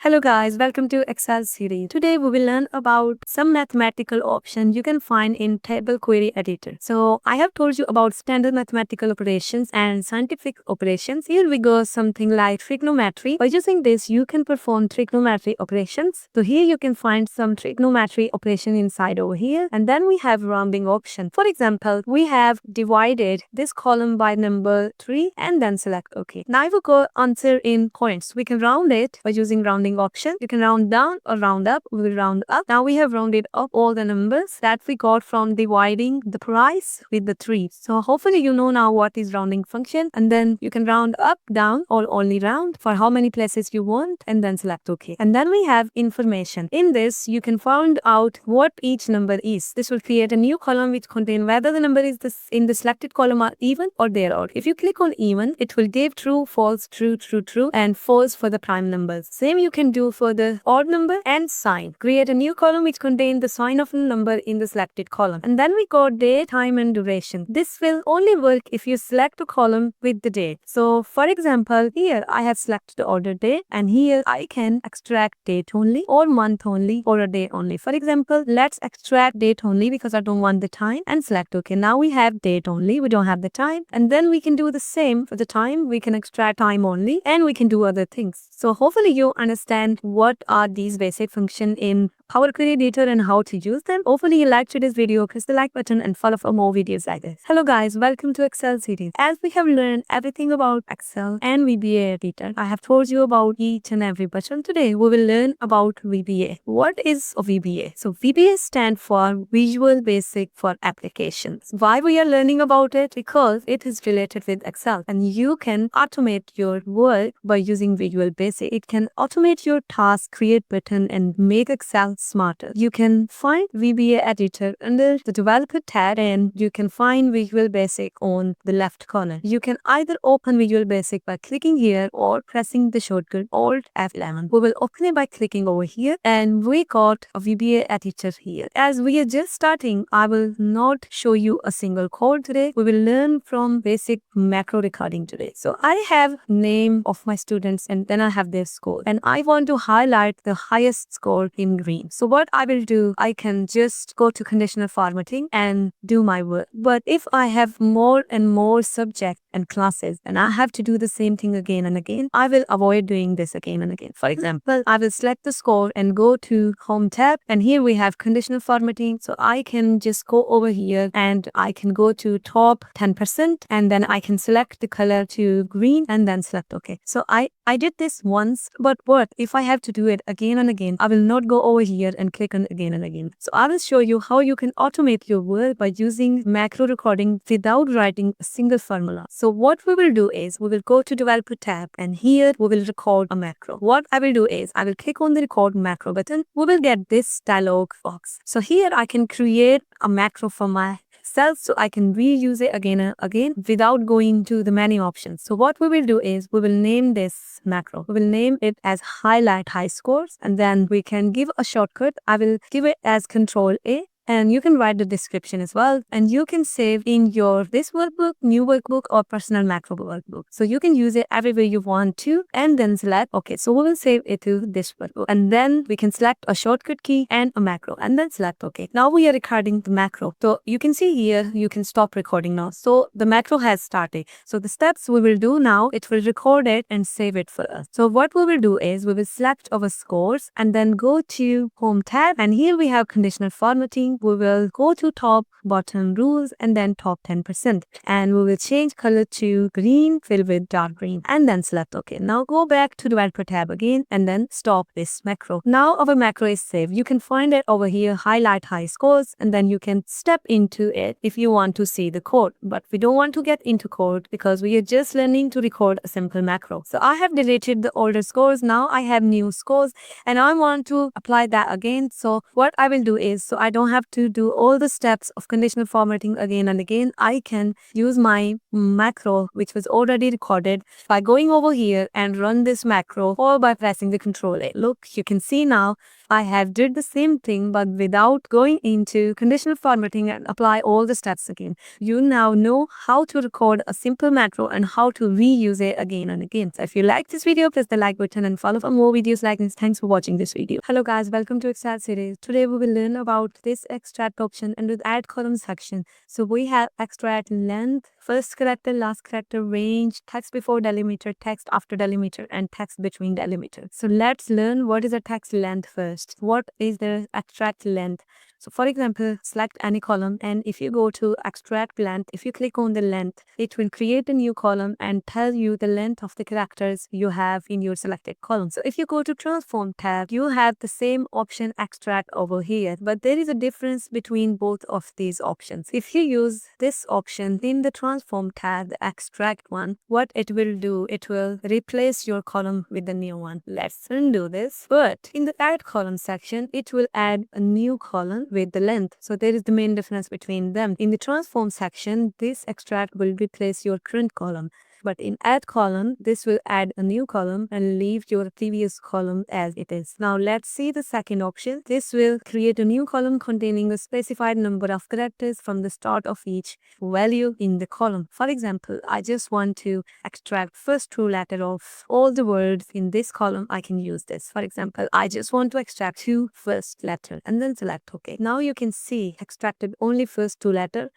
Hello guys, welcome to Excel series. Today we will learn about some mathematical options you can find in table query editor. So I have told you about standard mathematical operations and scientific operations. Here we go something like trigonometry. By using this you can perform trigonometry operations. So here you can find some trigonometry operation inside over here, and then we have rounding option. For example, we have divided this column by number 3 and then select OK. Now we go answer in points. We can round it by using rounding option. You can round down or round up. We will round up. Now we have rounded up all the numbers that we got from dividing the price with the 3. So hopefully you know now what is rounding function, and then you can round up, down, or only round for how many places you want and then select OK. And then we have information. In this you can find out what each number is. This will create a new column which contain whether the number is in the selected column are even or they are odd. If you click on even, it will give true, false, true, true, true, and false for the prime numbers. Same you can do for the odd number and sign. Create a new column which contains the sign of a number in the selected column. And then we got date, time, and duration. This will only work if you select a column with the date. So for example, here I have selected the order date, and here I can extract date only or month only or a day only. For example, let's extract date only because I don't want the time and select OK. Now we have date only, we don't have the time, and then we can do the same for the time. We can extract time only and we can do other things. So hopefully you understand what are these basic functions in Power Query Editor and how to use them. Hopefully you liked today's video. Press the like button and follow for more videos like this. Hello guys, welcome to Excel series. As we have learned everything about Excel and VBA Editor, I have told you about each and every button. Today we will learn about VBA. What is a VBA? So VBA stands for Visual Basic for Applications. Why we are learning about it? Because it is related with Excel, and you can automate your work by using Visual Basic. It can automate your task, create button, and make Excel smarter. You can find VBA Editor under the Developer tab, and you can find Visual Basic on the left corner. You can either open Visual Basic by clicking here or pressing the shortcut Alt F11. We will open it by clicking over here, and we got a VBA Editor here. As we are just starting, I will not show you a single code today. We will learn from basic macro recording today. So I have name of my students, and then I have their score, and I want to highlight the highest score in green. So what I will do, I can just go to conditional formatting and do my work. But if I have more and more subject and classes and I have to do the same thing again and again, I will avoid doing this again and again. For example, I will select the score and go to Home tab, and here we have conditional formatting. So I can just go over here and I can go to top 10%, and then I can select the color to green and then select OK. So I did this once, but what if I have to do it again and again? I will not go over here and click on again and again. So I will show you how you can automate your work by using macro recording without writing a single formula. So what we will do is we will go to Developer tab, and here we will record a macro. What I will do is I will click on the record macro button. We will get this dialog box. So here I can create a macro for my cells, so I can reuse it again and again without going to the menu options. So what we will do is we will name this macro. We will name it as highlight high scores, and then we can give a shortcut. I will give it as Control A, and you can write the description as well, and you can save in your this workbook, new workbook, or personal macro workbook. So you can use it everywhere you want to, and then select OK. So we will save it to this workbook, and then we can select a shortcut key and a macro, and then select OK. Now we are recording the macro. So you can see here, you can stop recording now. So the macro has started. So the steps we will do now, it will record it and save it for us. So what we will do is we will select our scores and then go to Home tab, and here we have conditional formatting. We will go to top, bottom, rules, and then top 10%, and we will change color to green filled with dark green, and then select OK. Now go back to Developer tab again and then stop this macro. Now our macro is saved. You can find it over here, highlight high scores, and then you can step into it if you want to see the code. But we don't want to get into code because we are just learning to record a simple macro. So I have deleted the older scores. Now I have new scores, and I want to apply that again. So what I will do is, so I don't have to do all the steps of conditional formatting again and again, I can use my macro, which was already recorded, by going over here and run this macro or by pressing the Control A. Look, you can see now I have did the same thing but without going into conditional formatting and apply all the steps again. You now know how to record a simple macro and how to reuse it again and again. So if you like this video, press the like button and follow for more videos like this. Thanks for watching this video. Hello guys, welcome to Excel series. Today we will learn about this extract option under the add column section. So we have extract length, first character, last character, range, text before delimiter, text after delimiter, and text between delimiter. So let's learn what is a text length first. What is the extract length? So for example, select any column, and if you go to extract length, if you click on the length, it will create a new column and tell you the length of the characters you have in your selected column. So if you go to transform tab, you have the same option extract over here, but there is a difference between both of these options. If you use this option in the transform tab, the extract one, what it will do, it will replace your column with the new one. Let's undo this. But in the add column section, it will add a new column with the length. So there is the main difference between them. In the transform section, this extract will replace your current column. But in add column, this will add a new column and leave your previous column as it is. Now let's see the second option. This will create a new column containing a specified number of characters from the start of each value in the column. For example, I just want to extract first two letter of all the words in this column. I can use this. For example, I just want to extract two first letter and then select OK. Now you can see extracted only first two letter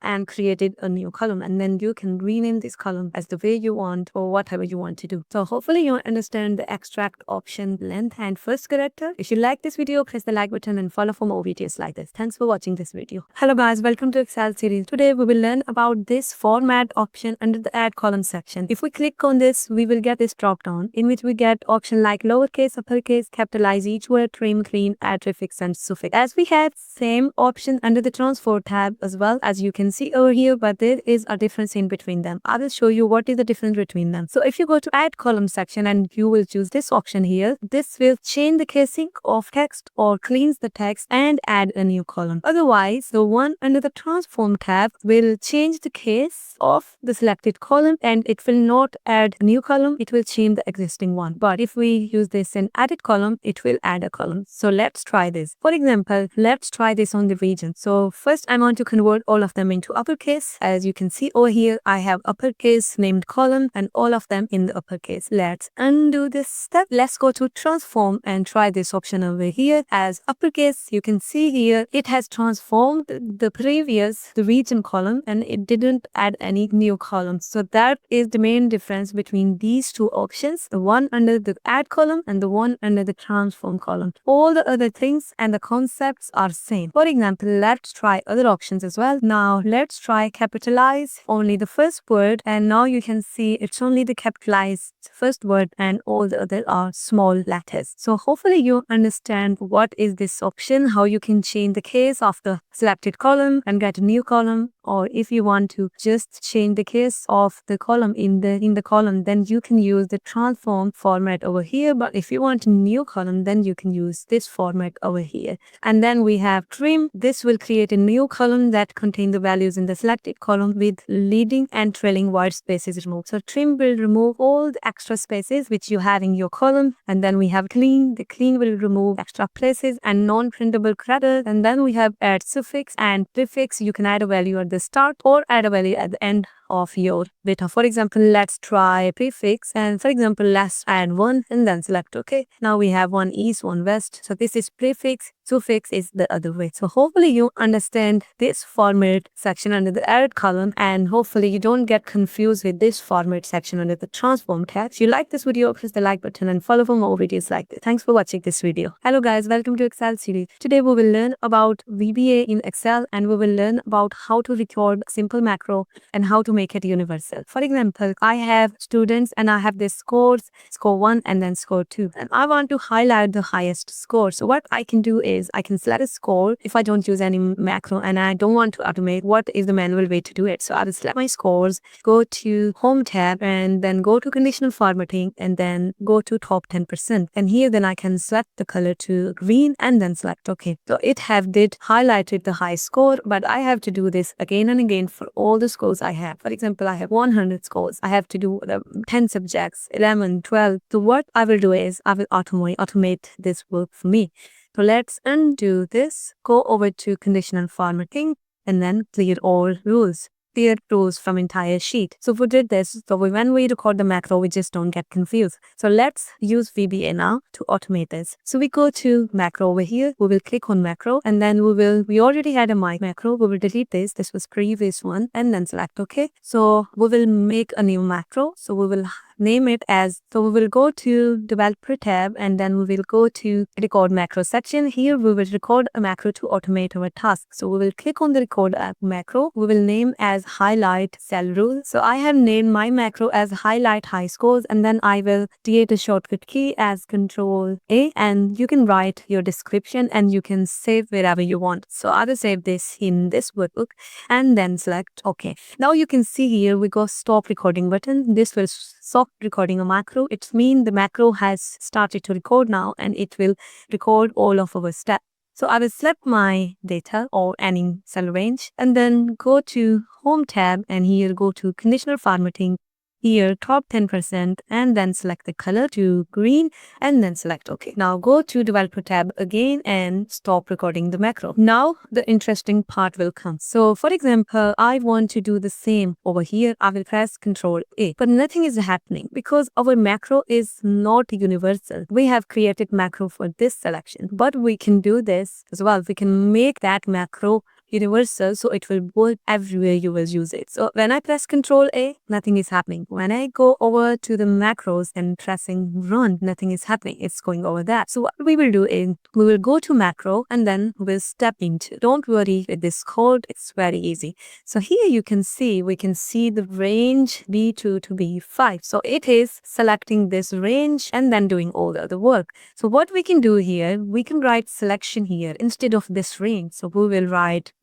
and created a new column, and then you can rename this column as the way you want or whatever you want to do. So hopefully you understand the extract option, length and first character. If you like this video, press the like button and follow for more videos like this. Thanks for watching this video. Hello guys, welcome to Excel series. Today we will learn about this format option under the add column section. If we click on this, we will get this drop down in which we get option like lowercase, uppercase, capitalize each word, trim, clean, add prefix and suffix. As we have same option under the transform tab as well, as you can see over here, but there is a difference in between them. I will show you what is the difference between them. So if you go to add column section and you will choose this option here, this will change the casing of text or cleans the text and add a new column. Otherwise, the one under the transform tab will change the case of the selected column and it will not add a new column, it will change the existing one. But if we use this in added column, it will add a column. So let's try this. For example, let's try this on the region. So first I want to convert all of them into uppercase. As you can see over here, I have uppercase named column and all of them in the uppercase. Let's undo this step. Let's go to transform and try this option over here as uppercase. You can see here it has transformed the previous the region column and it didn't add any new columns. So that is the main difference between these two options, the one under the add column and the one under the transform column. All the other things and the concepts are same. For example, let's try other options as well. Now let's try capitalize only the first word, and now you can see it's only the capitalized first word and all the other are small letters. So hopefully you understand what is this option, how you can change the case of the selected column and get a new column, or if you want to just change the case of the column in the column, then you can use the transform format over here. But if you want a new column, then you can use this format over here. And then we have trim. This will create a new column that contains the values in the selected column with leading and trailing white spaces removed. So trim will remove all the extra spaces which you have in your column. And then we have clean. The clean will remove extra places and non-printable characters. And then we have add suffix and prefix. You can add a value at the start or add a value at the end of your data. For example, let's try prefix, and for example, let's add one and then select OK. Now we have one east, one west. So this is prefix, suffix is the other way. So hopefully you understand this format section under the add column, and hopefully you don't get confused with this format section under the transform tab. If you like this video, press the like button and follow for more videos like this. Thanks for watching this video. Hello guys, welcome to Excel series. Today we will learn about VBA in Excel and we will learn about how to record simple macro and how to make it universal. For example, I have students and I have this scores, score 1 and then score 2. And I want to highlight the highest score. So what I can do is I can select a score if I don't use any macro and I don't want to automate. What is the manual way to do it? So I will select my scores, go to Home tab and then go to conditional formatting and then go to top 10%. And here then I can select the color to green and then select OK. So it did highlighted the high score, but I have to do this again and again for all the scores I have. For example, I have 100 scores. I have to do 10 subjects, 11, 12. So what I will do is I will automate this work for me. So let's undo this, go over to conditional formatting and then clear all rules. Clear rules from entire sheet. So we did this. So when we record the macro, we just don't get confused. So let's use VBA now to automate this. So we go to macro over here. We will click on macro and then we already had a macro. We will delete this. This was previous one and then select OK. So we will make a new macro. So we will name it as, so we will go to developer tab and then we will go to record macro section. Here we will record a macro to automate our task. So we will click on the record macro. We will name as highlight cell rule. So I have named my macro as highlight high scores and then I will create a shortcut key as Control A and you can write your description and you can save wherever you want. So I will save this in this workbook and then select OK. Now you can see here we go stop recording button. This will stop recording a macro. It means the macro has started to record now and it will record all of our steps. So I will select my data or any cell range and then go to Home tab and here go to conditional formatting. Here top 10% and then select the color to green and then select OK. Now go to developer tab again and stop recording the macro. Now the interesting part will come. So for example, I want to do the same over here. I will press Control A, but nothing is happening because our macro is not universal. We have created macro for this selection, but we can do this as well. We can make that macro universal so it will work everywhere you will use it. So when I press Control A, nothing is happening. When I go over to the macros and pressing run, nothing is happening. It's going over that. So what we will do is we will go to macro and then we'll step into. Don't worry with this code. It's very easy. So here you can see, we can see the range B2 to B5. So it is selecting this range and then doing all the other work. So what we can do here, we can write selection here instead of this range. So we will write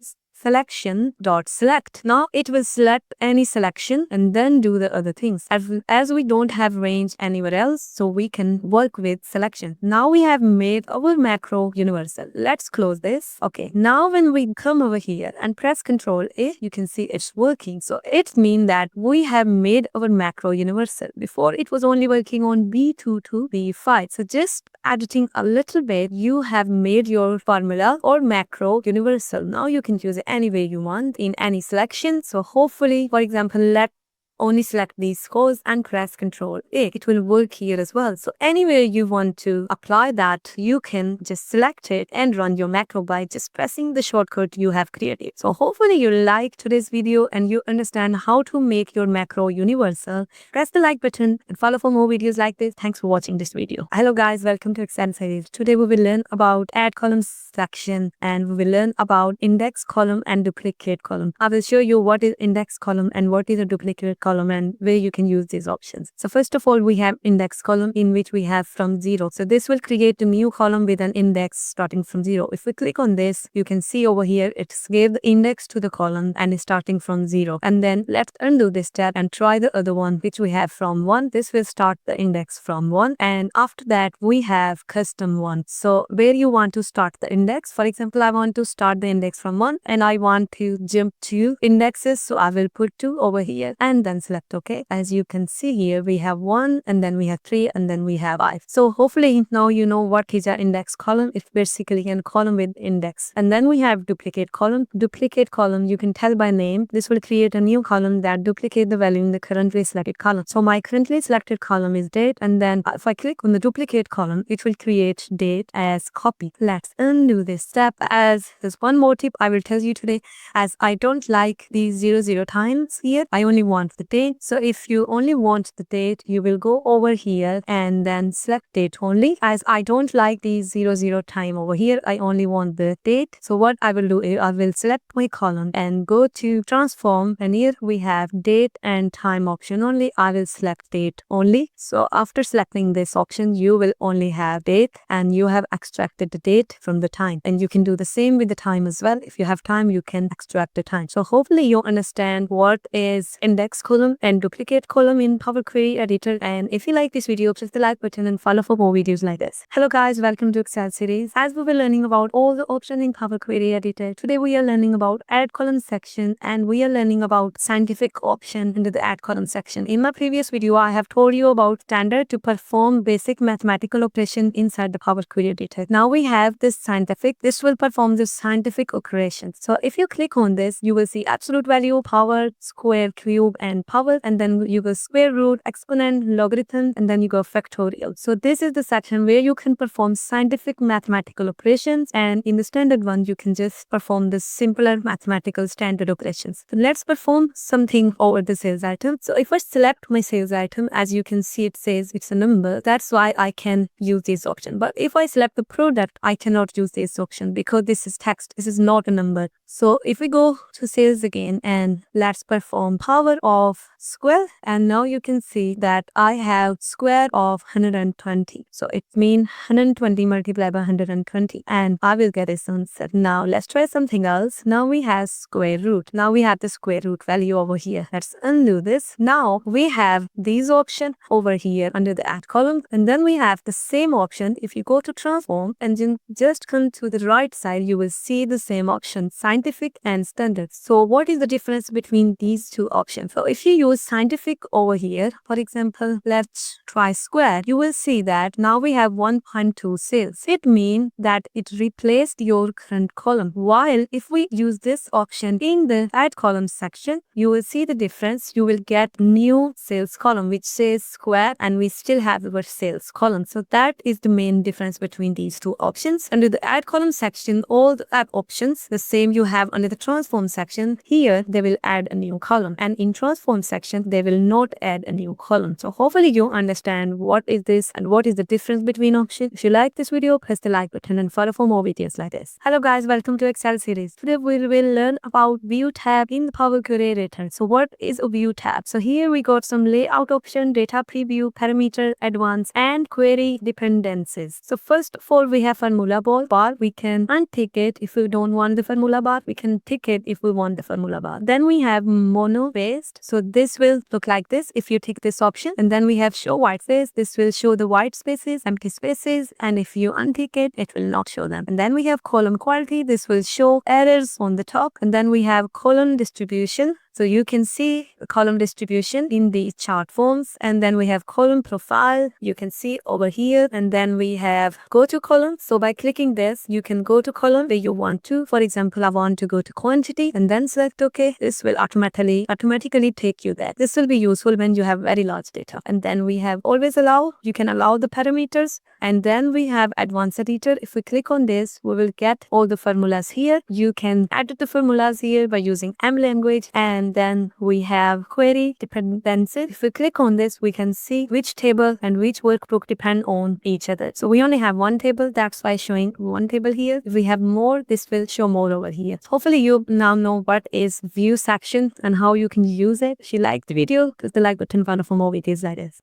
selection.select. Now it will select any selection and then do the other things. As we don't have range anywhere else, so we can work with selection. Now we have made our macro universal. Let's close this. Okay, now when we come over here and press Control A, you can see it's working. So it means that we have made our macro universal. Before it was only working on B2 to B5. So just editing a little bit, you have made your formula or macro universal. Now you can use it any way you want in any selection. So hopefully, for example, let's only select these scores and press Control A. It will work here as well. So anywhere you want to apply that, you can just select it and run your macro by just pressing the shortcut you have created. So hopefully you like today's video and you understand how to make your macro universal. Press the like button and follow for more videos like this. Thanks for watching this video. Hello guys, welcome to Expalined series. Today we will learn about add column section and we will learn about index column and duplicate column. I will show you what is index column and what is a duplicate column and where you can use these options. So first of all, we have index column in which we have from 0. So this will create a new column with an index starting from 0. If we click on this, you can see over here, it's gave the index to the column and is starting from 0. And then let's undo this tab and try the other one, which we have from 1. This will start the index from 1. And after that, we have custom 1. So where you want to start the index, for example, I want to start the index from 1 and I want to jump 2 indexes. So I will put 2 over here and then select OK. As you can see here, we have 1 and then we have 3 and then we have 5. So hopefully now you know what is our index column. It's basically a column with index. And then we have duplicate column. Duplicate column, you can tell by name. This will create a new column that duplicate the value in the currently selected column. So my currently selected column is date, and then if I click on the duplicate column, it will create date as copy. Let's undo this step. As there's one more tip I will tell you today, as I don't like these 00 times here. I only want the date. So if you only want the date, you will go over here and then select date only. As I don't like the 00 time over here, I only want the date. So what I will do is I will select my column and go to transform, and here we have date and time option only. I will select date only. So after selecting this option, you will only have date and you have extracted the date from the time. And you can do the same with the time as well. If you have time, you can extract the time. So hopefully you understand what is index column and duplicate column in Power Query Editor. And if you like this video, press the like button and follow for more videos like this. Hello guys, welcome to Excel series. As we were learning about all the options in Power Query Editor, today we are learning about add column section, and we are learning about scientific option into the add column section. In my previous video, I have told you about standard to perform basic mathematical operation inside the Power Query Editor. Now we have this scientific. This will perform the scientific operations. So if you click on this, you will see absolute value, power, square, cube, and power, and then you go square root, exponent, logarithm, and then you go factorial. So this is the section where you can perform scientific mathematical operations, and in the standard one, you can just perform the simpler mathematical standard operations. So let's perform something over the sales item. So if I select my sales item, as you can see, it says it's a number. That's why I can use this option. But if I select the product, I cannot use this option because this is text. This is not a number. So if we go to sales again and let's perform power of square, and now you can see that I have square of 120. So it means 120 multiplied by 120, and I will get this answer. Now let's try something else. Now we have square root. Now we have the square root value over here. Let's undo this. Now we have these options over here under the add column, and then we have the same option. If you go to transform and then just come to the right side, you will see the same option, scientific and standard. So what is the difference between these two options? So if you use scientific over here, for example, let's try square, you will see that now we have 1.2 sales. It means that it replaced your current column. While if we use this option in the add column section, you will see the difference. You will get new sales column which says square, and we still have our sales column. So that is the main difference between these two options. Under the add column section, all the add options the same you have under the transform section. Here they will add a new column, and in transform section they will not add a new column. So hopefully you understand what is this and what is the difference between options. If you like this video, press the like button and follow for more videos like this. Hello guys, welcome to Excel series. Today we will learn about view tab in the Power Query Editor. So what is a view tab? So here we got some layout option, data preview, parameter, advanced, and query dependencies. So first of all, we have formula bar. We can untick it if we don't want the formula bar. We can tick it if we want the formula bar. Then we have mono based. So this will look like this if you tick this option. And then we have show white space. This will show the white spaces, empty spaces. And if you untick it, it will not show them. And then we have column quality. This will show errors on the top. And then we have column distribution. So you can see the column distribution in the chart forms, and then we have column profile. You can see over here, and then we have go to column. So by clicking this, you can go to column where you want to. For example, I want to go to quantity and then select OK. This will automatically take you there. This will be useful when you have very large data. And then we have always allow. You can allow the parameters, and then we have advanced editor. If we click on this, we will get all the formulas here. You can edit the formulas here by using M language, and then we have query dependencies. If we click on this, we can see which table and which workbook depend on each other. So we only have one table, that's why showing one table here. If we have more, this will show more over here. Hopefully you now know what is view section and how you can use it. If you like the video, click the like button for more videos like this.